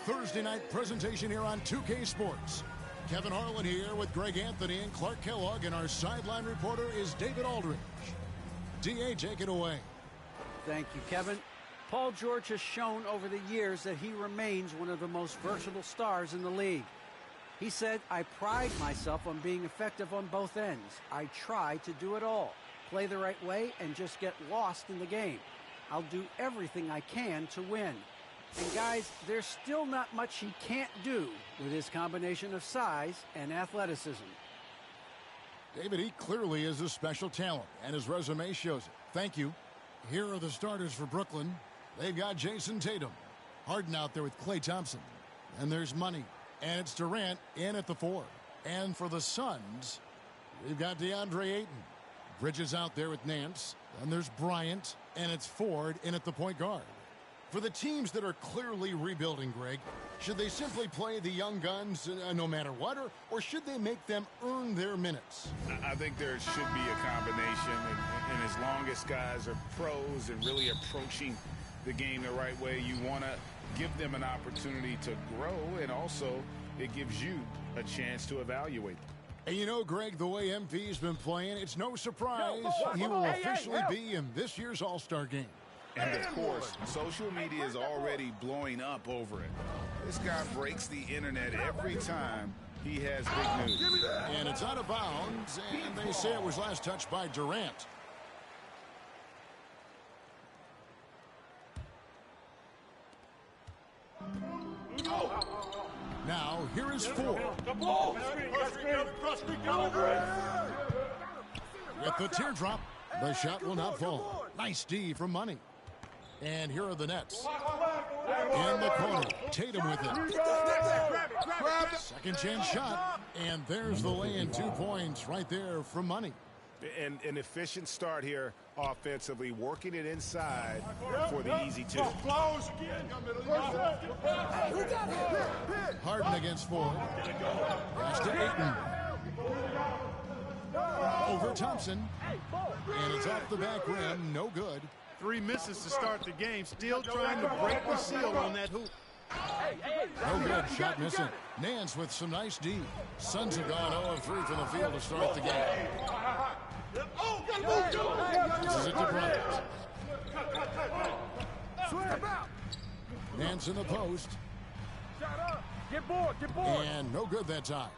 Thursday night presentation here on 2K Sports. Kevin Harlan here with Greg Anthony and Clark Kellogg, and our sideline reporter is David Aldridge. D.A., take it away. Thank you, Kevin. Paul George has shown over the years that he remains one of the most versatile stars in the league. He said, "I pride myself on being effective on both ends. I try to do it all, play the right way, and just get lost in the game. I'll do everything I can to win." And guys, there's still not much he can't do with his combination of size and athleticism. David, he clearly is a special talent, and his resume shows it. Thank you. Here are the starters for Brooklyn. They've got Jason Tatum. Harden out there with Klay Thompson. And there's Money. And it's Durant in at the 4. And for the Suns, we've got DeAndre Ayton. Bridges out there with Nance. Then there's Bryant. And it's Ford in at the point guard. For the teams that are clearly rebuilding, Greg, should they simply play the young guns no matter what, or should they make them earn their minutes? I think there should be a combination, and as long as guys are pros and really approaching the game the right way, you want to give them an opportunity to grow, and also it gives you a chance to evaluate them. And you know, Greg, the way MP's been playing, it's no surprise he will officially be in this year's All-Star game. And, of course, social media is already blowing up over it. This guy breaks the internet every time he has big news. And it's out of bounds, and they say it was last touched by Durant. Now, here is Ford. With the teardrop, the shot will not fall. Nice D from Money. And here are the Nets. In the corner, Tatum with it. Second chance shot, and there's the lay-in. 2 points right there from Money. And an efficient start here offensively, working it inside for the easy 2. Harden against Ford. Pass to Ayton. Over Thompson. And it's off the back rim. No good. 3 misses to start the game. Still trying to break the seal on that hoop. No good. Shot missing. Nance with some nice D. Suns have gone 0 of 3 from the field to start the game. This is it to Bryant. Nance in the post. And no good that time.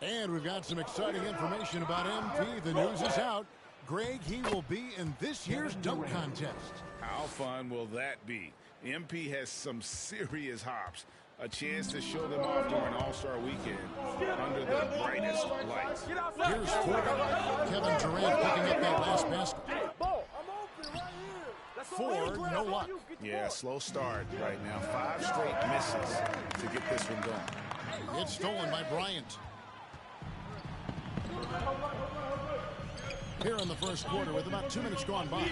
And we've got some exciting information about MP. The news is out. Greg, he will be in this year's dunk contest. How fun will that be? MP has some serious hops. A chance to show them off during All-Star Weekend under the brightest lights. Here's Ford. Kevin Durant picking up that last basket. Ford, no luck. Yeah, slow start right now. 5 straight misses to get this one going. It's stolen by Bryant. Here in the first quarter with about 2 minutes gone by.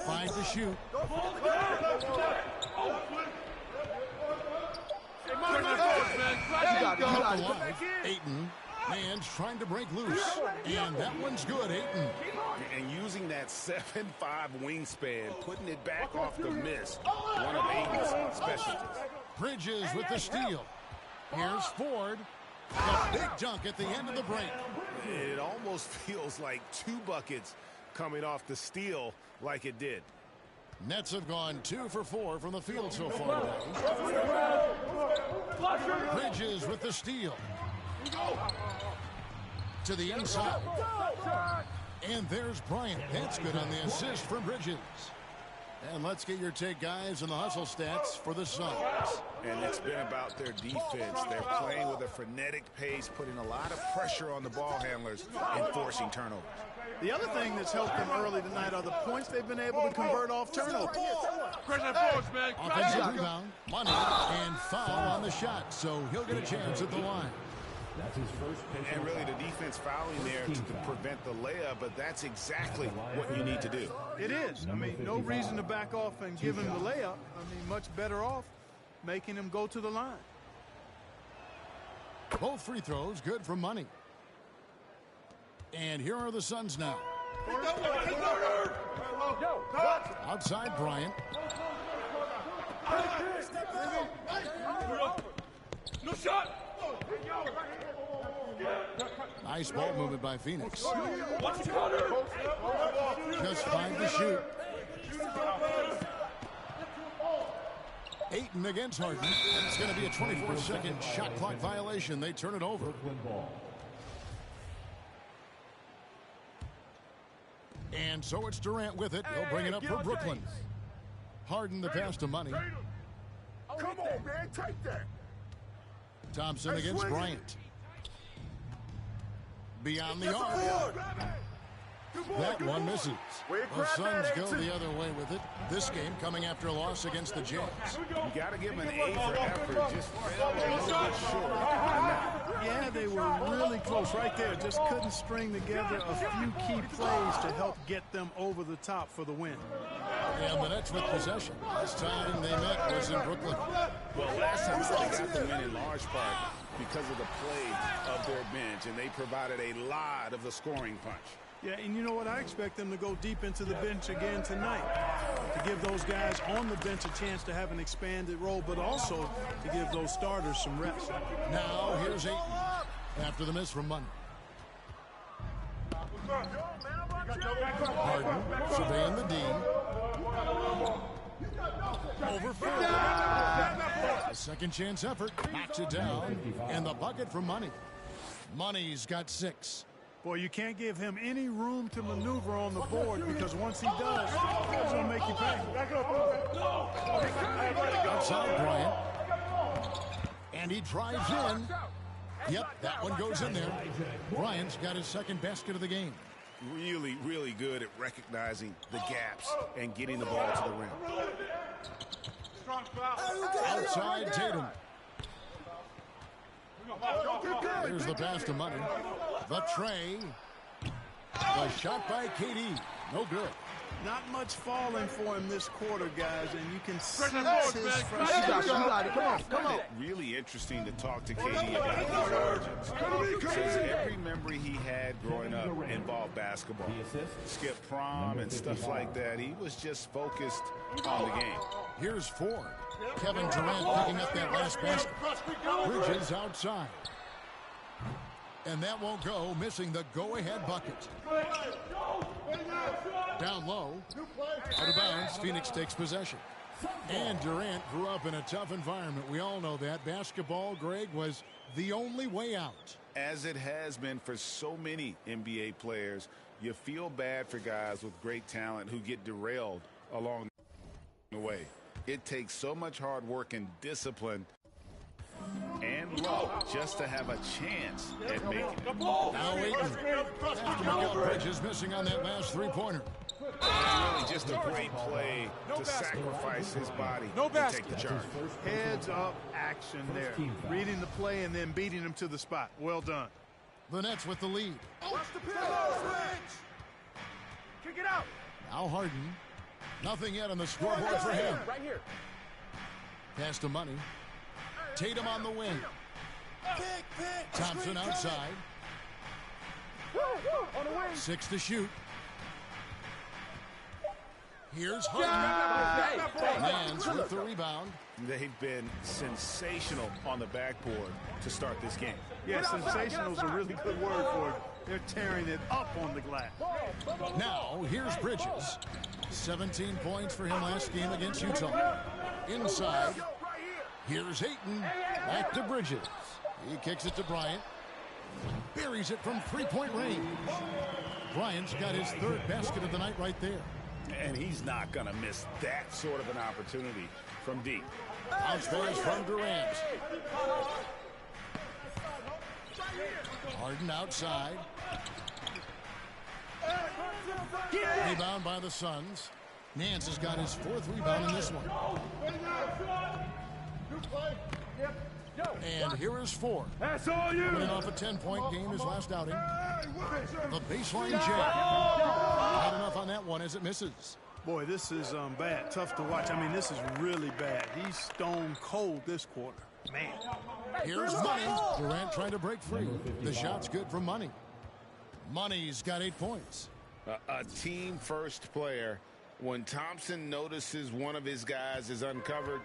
Finds the shoot. Ayton. Man's trying to break loose. And that one's good, Ayton. And using that 7'5" wingspan, putting it back off the miss. One of Ayton's specialties. Bridges with the steal. Here's Ford. A big dunk at the end of the break. It almost feels like 2 buckets coming off the steal like it did. Nets have gone 2 for 4 from the field so far today. Bridges with the steal. To the inside. And there's Bryant. That's good on the assist from Bridges. And let's get your take, guys, on the hustle stats for the Suns. And it's been about their defense. They're playing with a frenetic pace, putting a lot of pressure on the ball handlers and forcing turnovers. The other thing that's helped them early tonight are the points they've been able to convert off turnovers. Offensive rebound, Money, and foul on the shot. So he'll get a chance at the line. That's his first pitch. And really the defense fouling there to prevent the layup, but that's exactly what you need to do. It is. I mean, no reason to back off and give him the layup. I mean, much better off making him go to the line. Both free throws good for Money. And here are the Suns now. Outside Bryant. No shot. Nice ball movement by Phoenix. Watch the counter. Just 5 to shoot. Ayton against Harden. And it's going to be a 24-second shot clock violation. They turn it over. And so it's Durant with it. He'll bring it up for Brooklyn. Harden the pass to Money. Come on, man. Take that. Thompson against Bryant. Beyond the arc. That one misses. The Suns go the other way with it. This game coming after a loss against the Jazz. You got to give them an A for effort. Just fell a little bit short. Yeah, they were really close right there. Just couldn't string together a few key plays to help get them over the top for the win. And the Nets with possession. Last time they met was in Brooklyn. Well, last time they got the win in large part because of the play of their bench, and they provided a lot of the scoring punch. Yeah, and you know what? I expect them to go deep into the bench again tonight to give those guys on the bench a chance to have an expanded role, but also to give those starters some reps. Now here's Ayton after the miss from Money. Harden surveying the D. Over 4. A second chance effort. Knocks it down. And the bucket from Money. Money's got 6. Boy, you can't give him any room to maneuver on the board because once he does, he's going to make you pay. Outside Bryant. And he drives in. Yep, that one goes in there. Bryant's got his second basket of the game. Really, really good at recognizing the gaps and getting the ball to the rim. Outside Tatum. Here's the pass to Money. The tray. The shot by KD. No good. Not much falling for him this quarter, guys, and you can sense his frustration. Come on. Really interesting to talk to KD about his origins. Says every memory he had growing up involved basketball. Skipped prom and stuff like that. He was just focused on the game. Here's Ford. Kevin Durant picking up that last basket. Bridges outside. And that won't go, missing the go-ahead bucket. Down low. Out of bounds, Phoenix takes possession. And Durant grew up in a tough environment. We all know that. Basketball, Greg, was the only way out. As it has been for so many NBA players, you feel bad for guys with great talent who get derailed along the way. It takes so much hard work and discipline and luck just to have a chance at making it. Now Ayton. After Miguel Bridges missing on that last three-pointer. Really just a great play to sacrifice his body and take the charge. Heads up action there. Reading the play and then beating him to the spot. Well done. The Nets with the lead. Watch the pitch. Kick it out. Now Harden. Nothing yet on the scoreboard for him. Right here. Pass to Money. Tatum on the wing. Thompson outside. 6 to shoot. Here's Harden. Mans with the rebound. They've been sensational on the backboard to start this game. Yeah, sensational is a really good word for it. They're tearing it up on the glass. Now, here's Bridges. 17 points for him last game against Utah. Inside. Here's Ayton. Back to Bridges. He kicks it to Bryant. Buries it from three-point range. Bryant's got his third basket of the night right there. And he's not going to miss that sort of an opportunity from deep. Bounce pass from Durant. Harden outside. Rebound by the Suns. Nance has got his fourth rebound in this one. And here is Ford. That's all you. Coming off a 10-point game his last outing. The baseline jab. Not enough on that one as it misses. Boy, this is bad. Tough to watch. I mean, this is really bad. He's stone cold this quarter. Man. Here's Money. Durant trying to break free. The shot's good from Money. Money's got 8 points. A team-first player. When Thompson notices one of his guys is uncovered,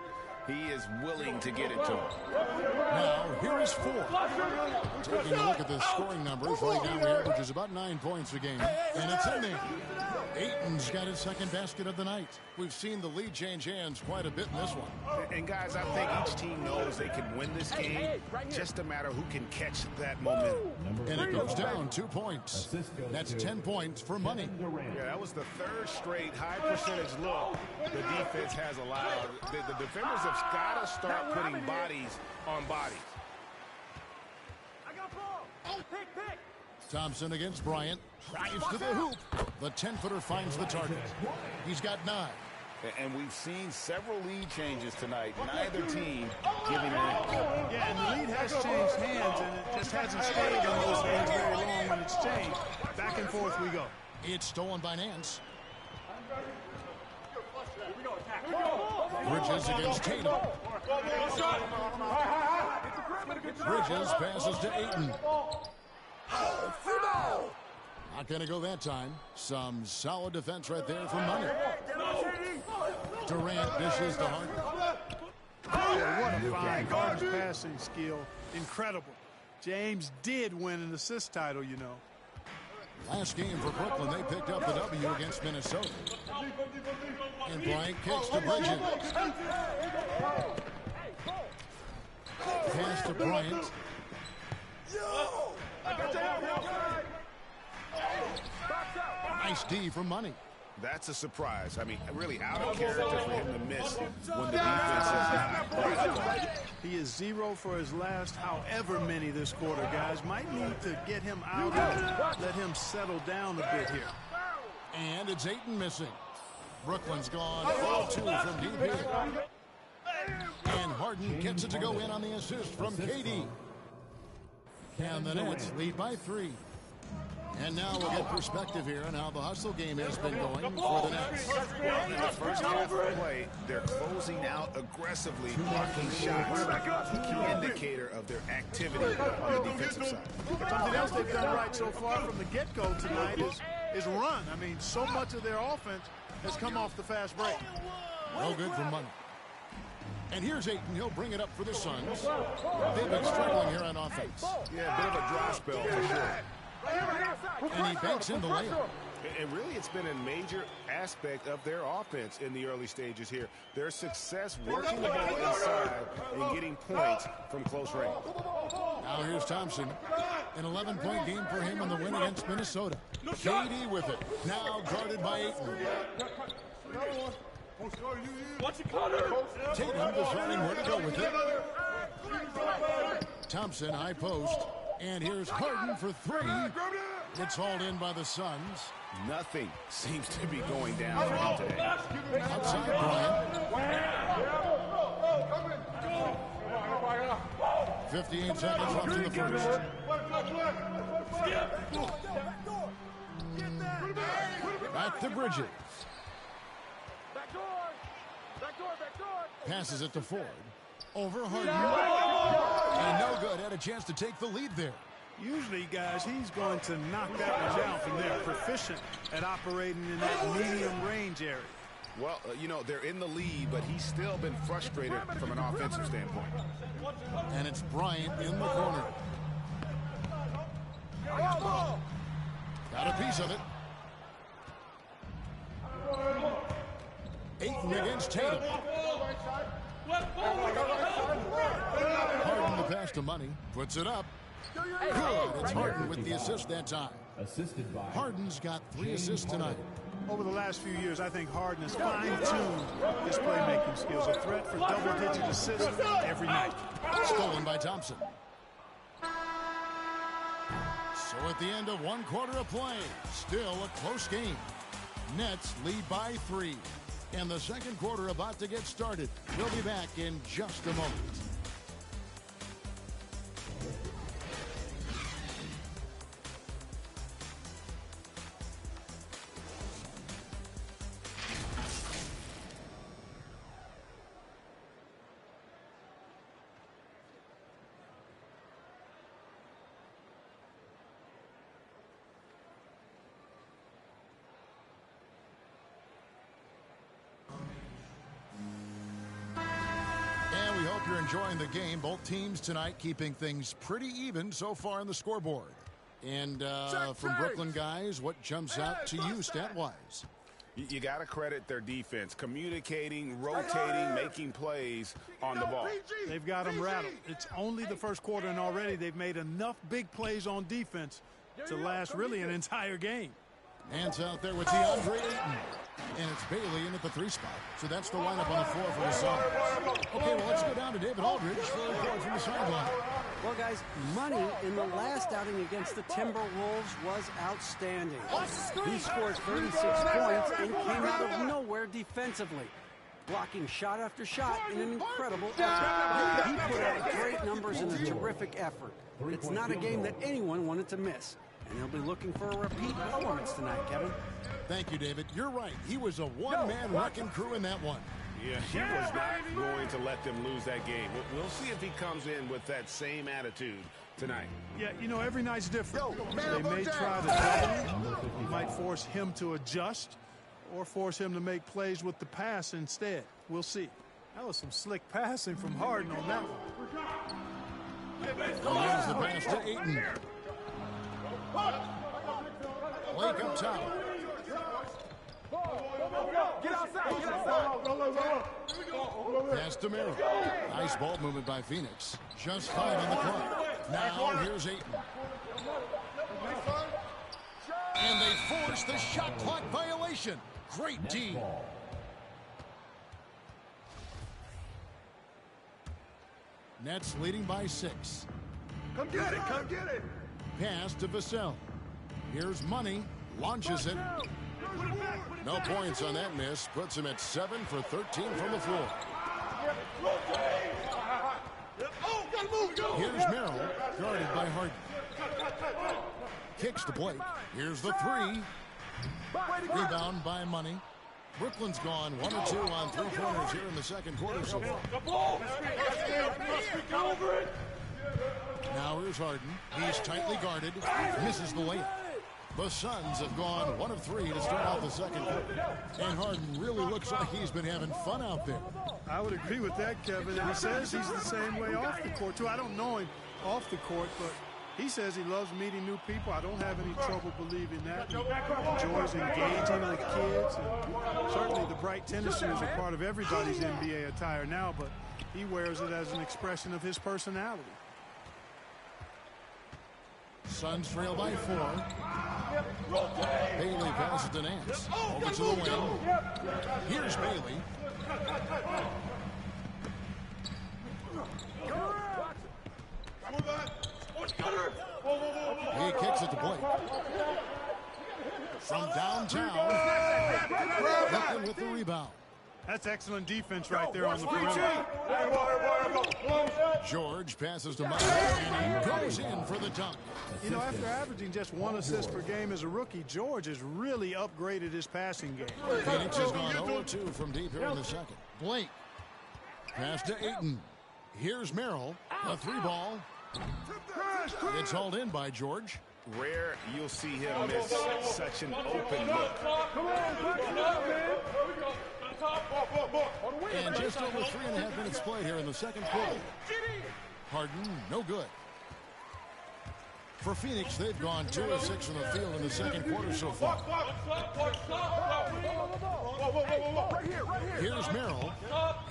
he is willing to get it to him. Now, here is 4. Taking a look at the scoring numbers, right now he averages about 9 points a game. And it's in there. Ayton's got his second basket of the night. We've seen the lead change hands quite a bit in this one. And guys, I think each team knows they can win this game. Just a matter who can catch that momentum. And it goes down 2 points. That's 10 points for Money. Yeah, that was the third straight high percentage look the defense has allowed. The defenders have got to start putting bodies on bodies. Thompson against Bryant. Drives to the hoop. The 10-footer finds the target. He's got 9. And we've seen several lead changes tonight. Neither team giving an inch. Yeah, and the lead has changed hands, and it just hasn't stayed in those hands very long when it's changed. Back and forth we go. It's stolen by Nance. Bridges against Tatum. Bridges passes to Ayton. Not going to go that time. Some solid defense right there from Money. Durant dishes to Harden. Oh, what a find. Harden's passing skill. Incredible. James did win an assist title, you know. Last game for Brooklyn, they picked up the W against Minnesota. And Bryant kicks to Bridges. Pass to Bryant. Nice D for Money. That's a surprise. I mean, really out of character for him to miss when the defense is not. He is 0 for his last however many this quarter, guys. Might need to get him out and let him settle down a bit here. And it's Ayton missing. Brooklyn's gone 4-2 from DP. And Harden gets it to go in on the assist from KD. And the Nets lead by 3. And now we'll get perspective here on how the hustle game has been going for the Nets. In the first half of play, they're closing out aggressively, blocking shots. A key indicator of their activity on the defensive side. Something else they've done right so far from the get-go tonight is run. I mean, so much of their offense has come off the fast break. No good for Money. And here's Ayton. He'll bring it up for the Suns. They've been struggling here on offense. Yeah, a bit of a dry spell for sure. And he banks in the layup. And really, it's been a major aspect of their offense in the early stages here. Their success working the ball inside and getting points from close range. Now here's Thompson. An 11-point game for him in the win against Minnesota. KD with it. Now guarded by Ayton. Tatum deciding where to go with it. Thompson, high post. And here's Harden for 3. It's hauled in by the Suns. Nothing seems to be going down for him today. Outside Bryant. 58 seconds left in the first. Back to Bridges. Passes it to Ford. Over Harden. And no good. Had a chance to take the lead there. Usually, guys, he's going to knock that one down from there. Proficient at operating in that medium range area. Well, you know, they're in the lead, but he's still been frustrated from an offensive standpoint. And it's Bryant in the corner. Got a piece of it. Ayton against Tatum. Harden the pass to Money. Puts it up. Good. It's Harden with the assist that time. Assisted by Harden's got 3 assists tonight. Over the last few years, I think Harden has fine-tuned his playmaking skills. A threat for double-digit assists every night. Stolen by Thompson. So at the end of 1 quarter of play, still a close game. Nets lead by 3. And the second quarter about to get started. We'll be back in just a moment. enjoying the game. Both teams tonight keeping things pretty even so far on the scoreboard. And from Brooklyn guys, what jumps out to you stat-wise? You got to credit their defense, communicating, rotating, making plays on the ball. They've got them rattled. It's only the first quarter, and already they've made enough big plays on defense to last really an entire game. Hands out there with DeAndre Ayton. And it's Bailey in at the 3 spot. So that's the lineup on the floor for the Suns. Okay, well, let's go down to David Aldridge for a report from the sideline. Well, guys, Money in the last outing against the Timberwolves was outstanding. He scored 36 points and came out of nowhere defensively, blocking shot after shot in an incredible effort. He put out great numbers in a terrific effort. It's not a game that anyone wanted to miss, and they'll be looking for a repeat performance tonight, Kevin. Thank you, David. You're right. He was a one-man wrecking crew in that one. Yeah, he was not going to let them lose that game. We'll see if he comes in with that same attitude tonight. Yeah, you know, every night's different. They may try to double him. You might force him to adjust or force him to make plays with the pass instead. We'll see. That was some slick passing from Harden on that one. Here's the pass to Ayton. Blake up top. Get outside, get outside. Pass to Merrill. Nice ball movement by Phoenix. Just 5 on the clock. Now here's Ayton. And they force the shot clock violation. Great D. Nets leading by 6. Come get it, come get it. Pass to Vassell. Here's Money. Launches it. No points on that miss. Puts him at 7 for 13 from the floor. Here's Merrill, guarded by Harden. Kicks to Blake. Here's the 3. Rebound by Money. Brooklyn's gone 1 or 2 on 3-pointers here in the second quarter so far. Now here's Harden. He's tightly guarded. Misses the layup. The Suns have gone 1 of 3 to start out the second quarter. And Harden really looks like he's been having fun out there. I would agree with that, Kevin. And he says he's the same way off the court, too. I don't know him off the court, but he says he loves meeting new people. I don't have any trouble believing that. He enjoys engaging with kids. And certainly the bright tennis shoes are part of everybody's NBA attire now, but he wears it as an expression of his personality. Suns trail by 4. Bailey passes to Nance. Over to the wing. Here's Bailey. He kicks it to Blake. From downtown. Brooklyn with the rebound. That's excellent defense right there on the perimeter. George passes to Mike, and he goes in for the dunk. You know, after averaging just 1 assist per game as a rookie, George has really upgraded his passing game. Phoenix has gone 0-2 from deep here in the second. Blake. Pass to Ayton. Here's Merrill. A 3-ball. It's hauled in by George. Rare you'll see him miss such an open look. And just over 3.5 minutes played here in the second quarter. Harden, no good. For Phoenix, they've gone 2 of 6 from the field in the second quarter so far. Here's Merrill.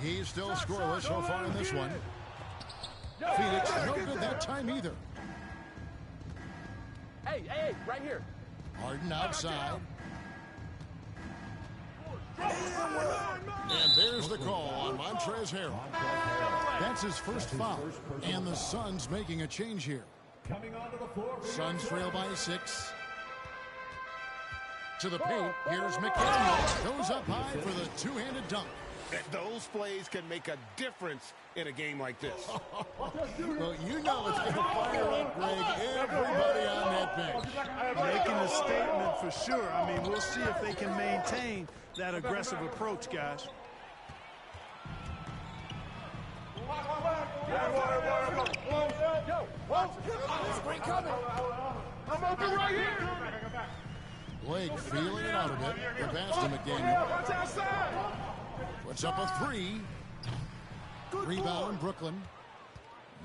He's still scoreless so far in this one. Phoenix, no good that time either. Hey, right here. Harden outside. And there's the call on Montrezl Harrell. That's his first foul. And the Suns making a change here. Suns trail by 6. To the paint. Here's McCann. Goes up high for the two-handed dunk. Those plays can make a difference in a game like this. Well, you know it's going to fire up, Greg, everybody on that bench. Making a statement for sure. I mean, we'll see if they can maintain that aggressive approach, guys. I'm open right here. Blake feeling it out a bit. The pass to McDaniel. Puts up a 3. Rebound, Brooklyn.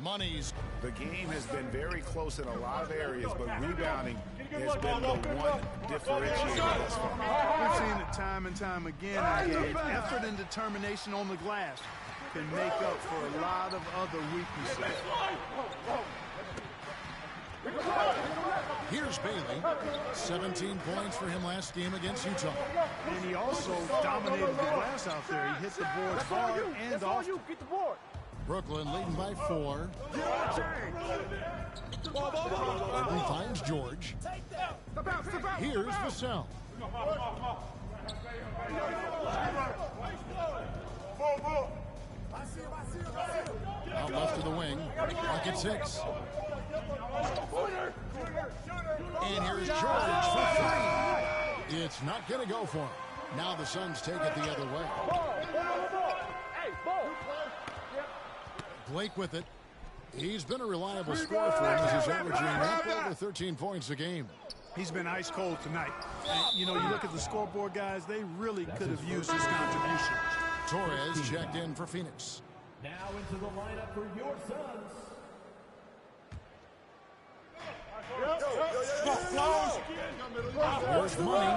Money's. The game has been very close in a lot of areas, but rebounding has been the one differentiator thus far. We've seen it time and time again in games. Effort and determination on the glass can make up for a lot of other weaknesses. Here's Bailey. 17 points for him last game against Utah. And he also dominated the glass out there. He hit the boards hard and often. Brooklyn leading by 4. Harden finds George. Here's Vassell. Out left to the wing. Clock at 6. And here's George for 3. It's not going to go for him. Now the Suns take it the other way. Blake with it. He's been a reliable scorer for him as he's averaging up over 13 points a game. He's been ice cold tonight. And, you know, you look at the scoreboard, guys, they really could have used his contribution. Torres checked in for Phoenix. Now into the lineup for your Suns. There's Money.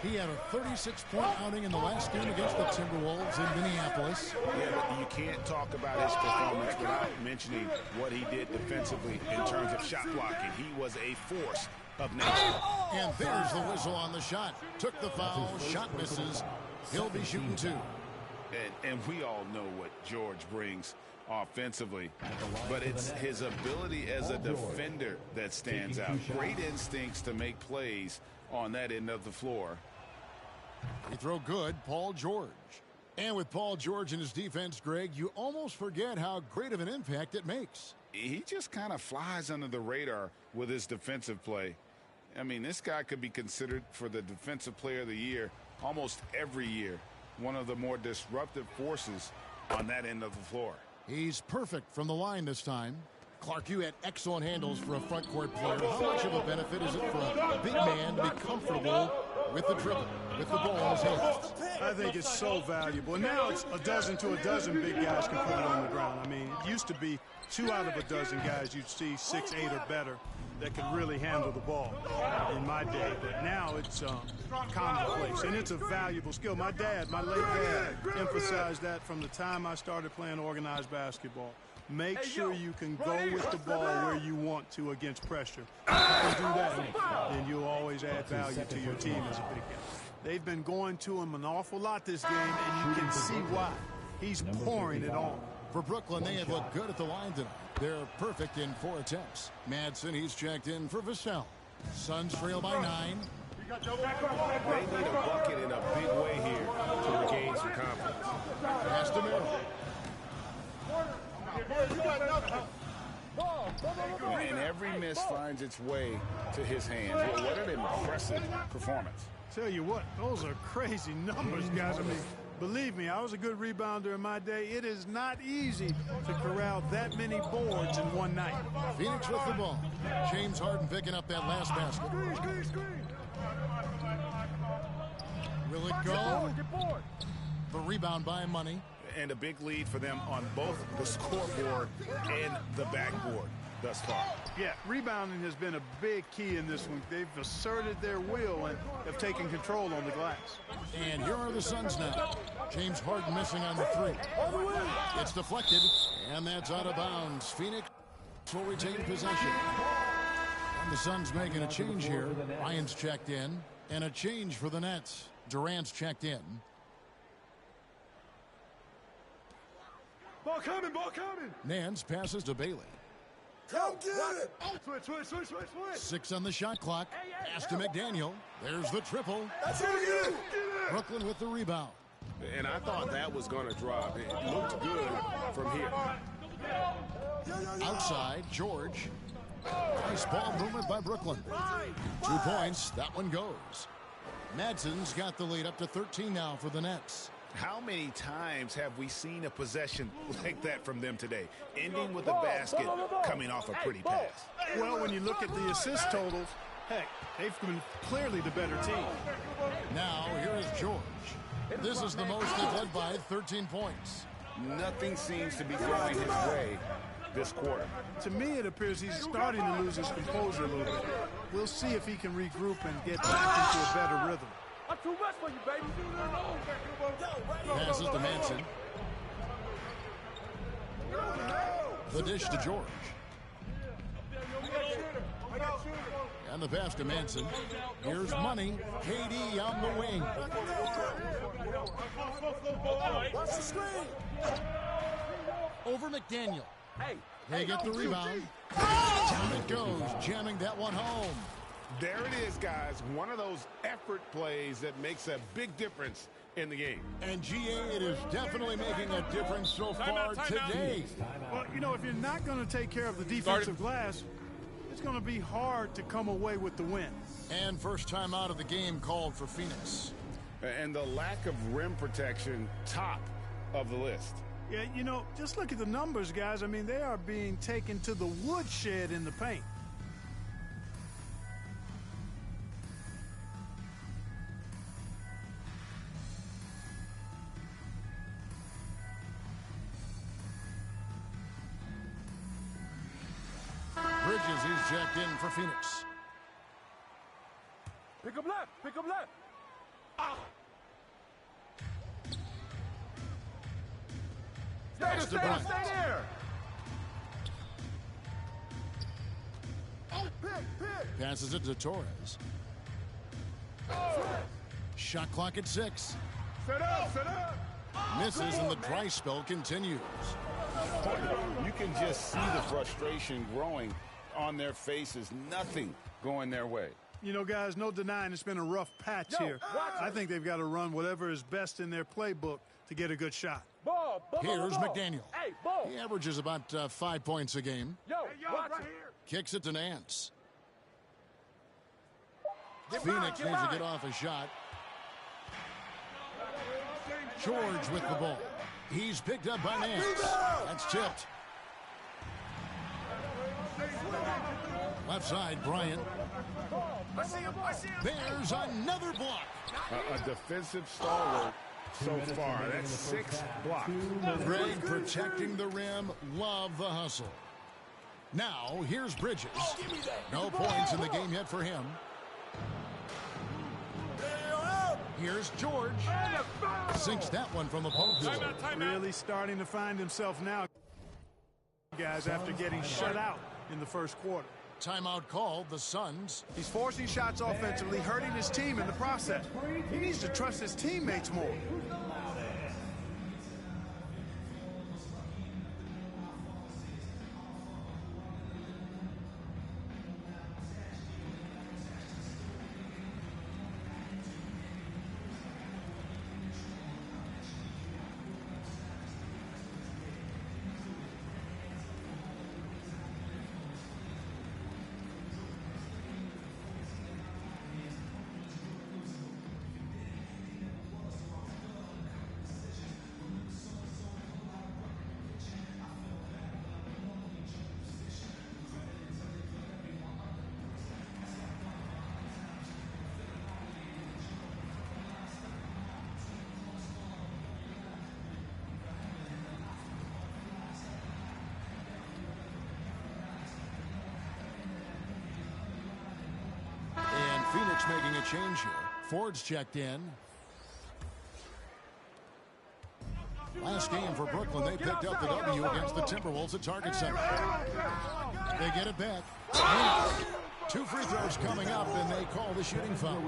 He had a 36-point outing in the last game against the Timberwolves in Minneapolis. Yeah, but you can't talk about his performance without mentioning what he did defensively in terms of shot blocking. He was a force of nature. And there's the whistle on the shot. Took the foul, shot misses. He'll be shooting 2. And we all know what George brings offensively, but it's his ability as a defender that stands out. Great instincts to make plays on that end of the floor. He throw good, Paul George. And with Paul George in his defense, Greg, you almost forget how great of an impact it makes. He just kind of flies under the radar with his defensive play. I mean, this guy could be considered for the Defensive Player of the Year almost every year. One of the more disruptive forces on that end of the floor. He's perfect from the line this time. Clark, you had excellent handles for a front court player. How much of a benefit is it for a big man to be comfortable with the dribble, with the ball in his hands? I think it's so valuable. Now it's a dozen to a dozen big guys can put it on the ground. I mean, it used to be 2 out of a dozen guys you'd see 6, 8 or better that could really handle the ball in my day. But now it's commonplace, and it's a valuable skill. My dad, my late dad, emphasized that from the time I started playing organized basketball. Make sure you can go with the ball where you want to against pressure. If you can do that, then you'll always add value to your team as a big guy. They've been going to him an awful lot this game, and you can see why. He's pouring it on. For Brooklyn, they have looked good at the line tonight. They're perfect in 4 attempts. Madsen, he's checked in for Vassell. Suns trail by 9. They need a bucket in a big way here to regain some confidence. Pass to Merrill. And every miss finds its way to his hands. What an impressive performance. Tell you what, those are crazy numbers, guys. I mean, believe me, I was a good rebounder in my day. It is not easy to corral that many boards in one night. Phoenix with the ball. James Harden picking up that last basket. Will it go? The rebound by Money. And a big lead for them on both the scoreboard and the backboard thus far. Yeah, rebounding has been a big key in this one. They've asserted their will and have taken control on the glass. And here are the Suns now. James Harden missing on the 3. It's deflected, and that's out of bounds. Phoenix will retain possession. And the Suns making a change here. Ryan's checked in, and a change for the Nets. Durant's checked in. Ball coming, ball coming. Nance passes to Bailey. Come get it. Switch. 6 on the shot clock. Pass to McDaniel. There's the triple. That's it. Brooklyn with the rebound. And I thought that was going to drop. It looked good from here. Outside, George. Nice ball movement by Brooklyn. 2 points. That one goes. Madsen's got the lead up to 13 now for the Nets. How many times have we seen a possession like that from them today, ending with a basket coming off a pretty pass? Well, when you look at the assist totals, heck, they've been clearly the better team. Now, here is George. This is the most they've led by 13 points. Nothing seems to be going his way this quarter. To me, it appears he's starting to lose his composure a little bit. We'll see if he can regroup and get back into a better rhythm. I'm too much for you, baby. Passes to Manson. The dish to George. And the pass to Manson. Here's Money. KD on the wing. Over McDaniel. They get the rebound. Down it goes, jamming that one home. There it is, guys. One of those effort plays that makes a big difference in the game. And GA, it is definitely making a difference so far today. Well, you know, if you're not going to take care of the defensive glass, it's going to be hard to come away with the win. And first time out of the game called for Phoenix. And the lack of rim protection, top of the list. Yeah, you know, just look at the numbers, guys. I mean, they are being taken to the woodshed in the paint. Bridges, he's checked in for Phoenix. Pick him left. Pick him left. Pass to Bryant. Stay there. Passes it to Torres. Shot clock at 6. Set up. Set up. Misses and the dry spell continues. You can just see the frustration growing on their faces. Nothing going their way. You know, guys, no denying it's been a rough patch here. I think they've got to run whatever is best in their playbook to get a good shot. Ball. Here's McDaniel. Hey, ball. He averages about 5 points a game. Yo, watch it. Kicks it to Nance. Phoenix needs to get off a shot. George with the ball. He's picked up by Nance. That's tipped. Left side, Bryant. There's another block. A defensive stalwart so far. That's 6 blocks. Greg protecting the rim. Love the hustle. Now, here's Bridges. No points in the game yet for him. Here's George. Sinks that one from the post. Really starting to find himself now, guys, after getting shut out in the first quarter. Timeout called, the Suns. He's forcing shots offensively, hurting his team in the process. He needs to trust his teammates more. Phoenix making a change here. Ford's checked in. Last game for Brooklyn, they picked up the W against the Timberwolves at Target Center. They get it back. 2 free throws coming up, and they call the shooting foul.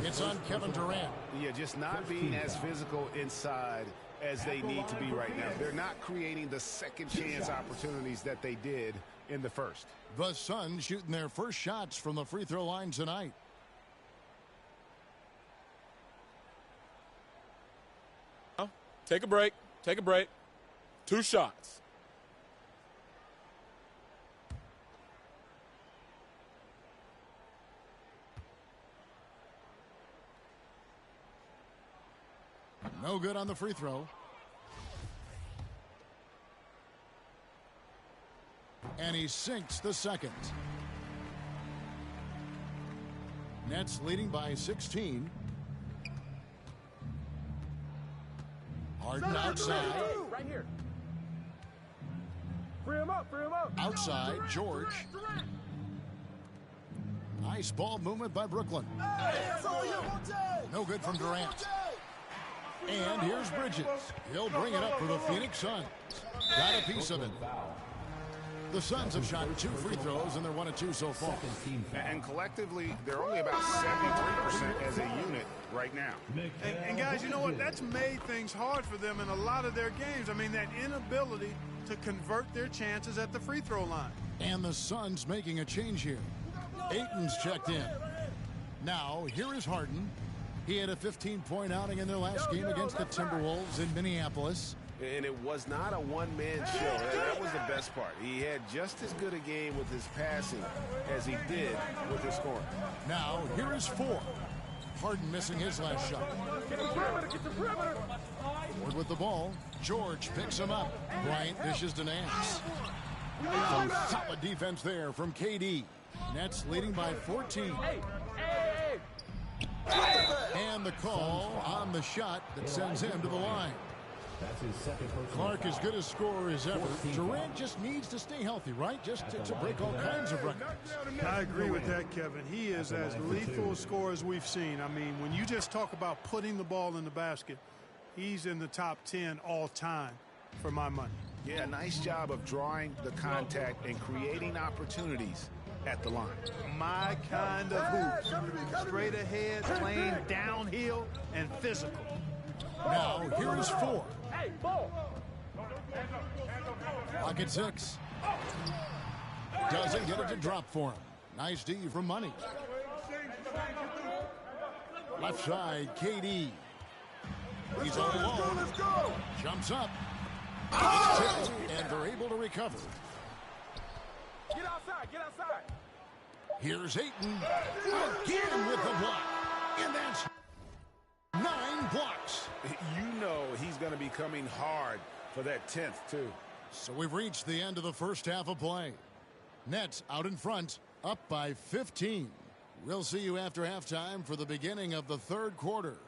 It's on Kevin Durant. Yeah, just not being as physical inside as they need to be right now. They're not creating the second chance opportunities that they did in the first. The Suns shooting their first shots from the free throw line tonight. Take a break. Take a break. 2 shots. No good on the free throw. And he sinks the second. Nets leading by 16. Harden outside. Right here. Outside, George. Nice ball movement by Brooklyn. No good from Durant. And here's Bridges. He'll bring it up for the Phoenix Suns. Got a piece of it. The Suns have shot 2 free throws, and they're 1 of 2 so far. And collectively, they're only about 73% as a unit right now. And guys, you know what? That's made things hard for them in a lot of their games. I mean, that inability to convert their chances at the free throw line. And the Suns making a change here. Ayton's checked in. Now, here is Harden. He had a 15-point outing in their last game against the Timberwolves in Minneapolis. And it was not a one-man show. That was the best part. He had just as good a game with his passing as he did with his scoring. Now, here is 4. Harden missing his last shot. Ford with the ball. George picks him up. Bryant dishes to Nance. Some solid defense there from KD. Nets leading by 14. And the call on the shot that sends him to the line. Clark as good a scorer as ever. Durant just needs to stay healthy, right? Just to break all kinds of records. I agree with that, Kevin. He is as lethal a scorer as we've seen. I mean, when you just talk about putting the ball in the basket, he's in the top 10 all time for my money. Yeah, nice job of drawing the contact and creating opportunities at the line. My kind of hoop. Straight ahead, playing downhill, and physical. Now, here is 4. Pocket 6. Doesn't get it to drop for him. Nice D from Money. Left side, KD. He's all alone. Jumps up. It's tipped, and they're able to recover. Get outside, get outside. Here's Ayton. Again with the block. And that's 9 blocks. You know he's going to be coming hard for that 10th, too. So we've reached the end of the first half of play. Nets out in front, up by 15. We'll see you after halftime for the beginning of the third quarter.